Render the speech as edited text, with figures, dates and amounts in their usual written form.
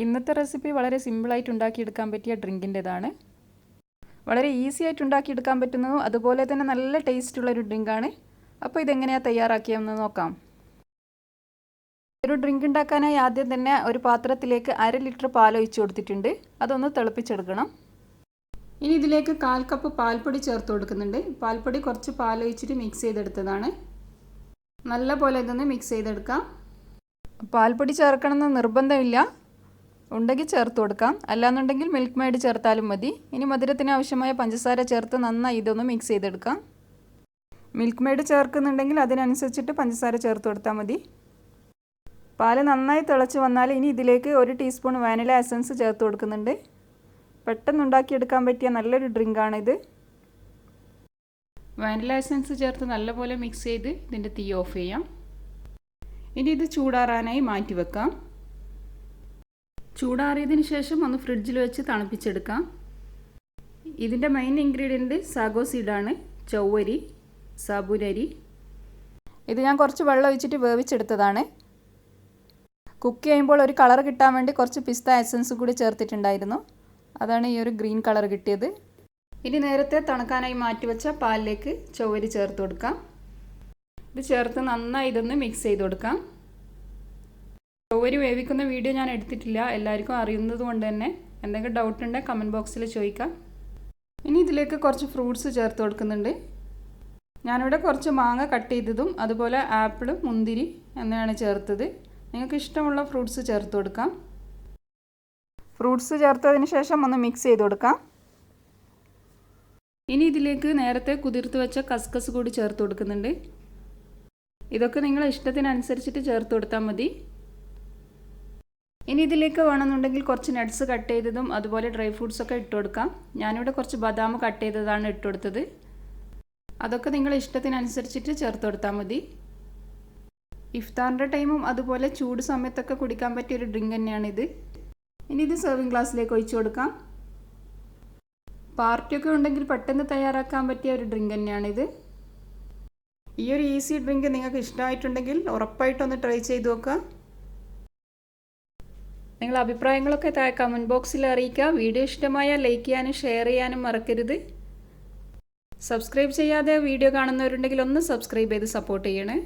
ഇന്നത്തെ റെസിപ്പി വളരെ സിമ്പിളായിട്ട് ഉണ്ടാക്കിയെടുക്കാൻ പറ്റിയ ഡ്രിങ്കിൻ്റെതാണ്. വളരെ ഈസി ആയിട്ട് ഉണ്ടാക്കിയെടുക്കാൻ പറ്റുന്നതും അതുപോലെ തന്നെ നല്ല ടേസ്റ്റുള്ളൊരു ഡ്രിങ്കാണ്. അപ്പോൾ ഇതെങ്ങനെയാണ് തയ്യാറാക്കിയതെന്ന് നോക്കാം. ഒരു ഡ്രിങ്ക് ഉണ്ടാക്കാനായി ആദ്യം തന്നെ ഒരു പാത്രത്തിലേക്ക് 1/2 ലിറ്റർ പാൽ ഒഴിച്ച് കൊടുത്തിട്ടുണ്ട്. അതൊന്ന് തിളപ്പിച്ചെടുക്കണം. ഇനി ഇതിലേക്ക് 1/4 കപ്പ് പാൽപ്പൊടി ചേർത്ത് കൊടുക്കുന്നുണ്ട്. പാൽപ്പൊടി കുറച്ച് പാൽ ഒഴിച്ചിട്ട് മിക്സ് ചെയ്തെടുത്തതാണ്. നല്ല പോലെ ഇതൊന്ന് മിക്സ് ചെയ്തെടുക്കാം. പാൽപ്പൊടി ചേർക്കണമെന്ന് നിർബന്ധമില്ല, ഉണ്ടെങ്കിൽ ചേർത്ത് കൊടുക്കാം, അല്ലാന്നുണ്ടെങ്കിൽ മിൽക്ക് മെയ്ഡ് ചേർത്താലും മതി. ഇനി മധുരത്തിന് ആവശ്യമായ പഞ്ചസാര ചേർത്ത് നന്നായി ഇതൊന്ന് മിക്സ് ചെയ്തെടുക്കാം. മിൽക്ക് മെയ്ഡ് ചേർക്കുന്നുണ്ടെങ്കിൽ അതിനനുസരിച്ചിട്ട് പഞ്ചസാര ചേർത്ത് കൊടുത്താൽ മതി. പാല് നന്നായി തിളച്ച് വന്നാൽ ഇനി ഇതിലേക്ക് 1 ടീസ്പൂൺ വാനില എസൻസ് ചേർത്ത് കൊടുക്കുന്നുണ്ട്. പെട്ടെന്ന് ഉണ്ടാക്കിയെടുക്കാൻ പറ്റിയ നല്ലൊരു ഡ്രിങ്കാണിത്. വാനില എസൻസ് ചേർത്ത് നല്ലപോലെ മിക്സ് ചെയ്ത് ഇതിൻ്റെ തീ ഓഫ് ചെയ്യാം. ഇനി ഇത് ചൂടാറാനായി മാറ്റി വെക്കാം. ചൂടാറിയതിന് ശേഷം ഒന്ന് ഫ്രിഡ്ജിൽ വെച്ച് തണുപ്പിച്ചെടുക്കാം. ഇതിൻ്റെ മെയിൻ ഇൻഗ്രീഡിയൻറ്റ് സാഗോ സീഡാണ്, ചൗവരി, സാബുനരി. ഇത് ഞാൻ കുറച്ച് വെള്ളം ഒഴിച്ചിട്ട് വേവിച്ചെടുത്തതാണ്. കുക്ക് ചെയ്യുമ്പോൾ ഒരു കളർ കിട്ടാൻ വേണ്ടി കുറച്ച് പിസ്ത എസൻസ് കൂടി ചേർത്തിട്ടുണ്ടായിരുന്നു. അതാണ് ഈ ഒരു ഗ്രീൻ കളർ കിട്ടിയത്. ഇനി നേരത്തെ തണുക്കാനായി മാറ്റിവെച്ച പാലിലേക്ക് ചൗവരി ചേർത്ത് കൊടുക്കാം. ഇത് ചേർത്ത് നന്നായി ഇതൊന്ന് മിക്സ് ചെയ്ത് കൊടുക്കാം. ചൗവരി വേവിക്കുന്ന വീഡിയോ ഞാൻ എടുത്തിട്ടില്ല, എല്ലാവർക്കും അറിയുന്നത് കൊണ്ട് തന്നെ. എന്തെങ്കിലും ഡൗട്ട് ഉണ്ടെങ്കിൽ കമൻറ്റ് ബോക്സിൽ ചോദിക്കാം. ഇനി ഇതിലേക്ക് കുറച്ച് ഫ്രൂട്ട്സ് ചേർത്ത് കൊടുക്കുന്നുണ്ട്. ഞാനിവിടെ കുറച്ച് മാങ്ങ കട്ട് ചെയ്തതും അതുപോലെ ആപ്പിൾ, മുന്തിരി എന്നിവയാണ് ചേർത്തത്. നിങ്ങൾക്ക് ഇഷ്ടമുള്ള ഫ്രൂട്ട്സ് ചേർത്ത് കൊടുക്കാം. ഫ്രൂട്ട്സ് ചേർത്തതിന് ശേഷം ഒന്ന് മിക്സ് ചെയ്ത് കൊടുക്കാം. ഇനി ഇതിലേക്ക് നേരത്തെ കുതിർത്ത് വെച്ച കസ്കസ് കൂടി ചേർത്ത് കൊടുക്കുന്നുണ്ട്. ഇതൊക്കെ നിങ്ങളുടെ ഇഷ്ടത്തിനനുസരിച്ചിട്ട് ചേർത്ത് കൊടുത്താൽ മതി. ഇനി ഇതിലേക്ക് വേണമെന്നുണ്ടെങ്കിൽ കുറച്ച് നട്ട്സ് കട്ട് ചെയ്തതും അതുപോലെ ഡ്രൈ ഫ്രൂട്ട്സ് ഒക്കെ ഇട്ട് കൊടുക്കാം. ഞാനിവിടെ കുറച്ച് ബദാം കട്ട് ചെയ്തതാണ് ഇട്ട് കൊടുത്തത്. അതൊക്കെ നിങ്ങളുടെ ഇഷ്ടത്തിനനുസരിച്ചിട്ട് ചേർത്ത് കൊടുത്താൽ മതി. ഇഫ്താറിൻ്റെ ടൈമും അതുപോലെ ചൂട് സമയത്തൊക്കെ കുടിക്കാൻ പറ്റിയൊരു ഡ്രിങ്ക് തന്നെയാണിത്. ഇനി ഇത് സെർവിങ് ഗ്ലാസ്സിലേക്ക് ഒഴിച്ചു കൊടുക്കാം. പാർട്ടിയൊക്കെ ഉണ്ടെങ്കിൽ പെട്ടെന്ന് തയ്യാറാക്കാൻ പറ്റിയ ഒരു ഡ്രിങ്ക് തന്നെയാണിത്. ഈ ഒരു ഈസി ഡ്രിങ്ക് നിങ്ങൾക്ക് ഇഷ്ടമായിട്ടുണ്ടെങ്കിൽ ഉറപ്പായിട്ടൊന്ന് ട്രൈ ചെയ്ത് നോക്കുക. നിങ്ങളുടെ അഭിപ്രായങ്ങളൊക്കെ താഴെ കമൻറ്റ് ബോക്സിൽ അറിയിക്കുക. വീഡിയോ ഇഷ്ടമായാൽ ലൈക്ക് ചെയ്യാനും ഷെയർ ചെയ്യാനും മറക്കരുത്. സബ്സ്ക്രൈബ് ചെയ്യാതെ വീഡിയോ കാണുന്നവരുണ്ടെങ്കിൽ ഒന്ന് സബ്സ്ക്രൈബ് ചെയ്ത് സപ്പോർട്ട് ചെയ്യണേ.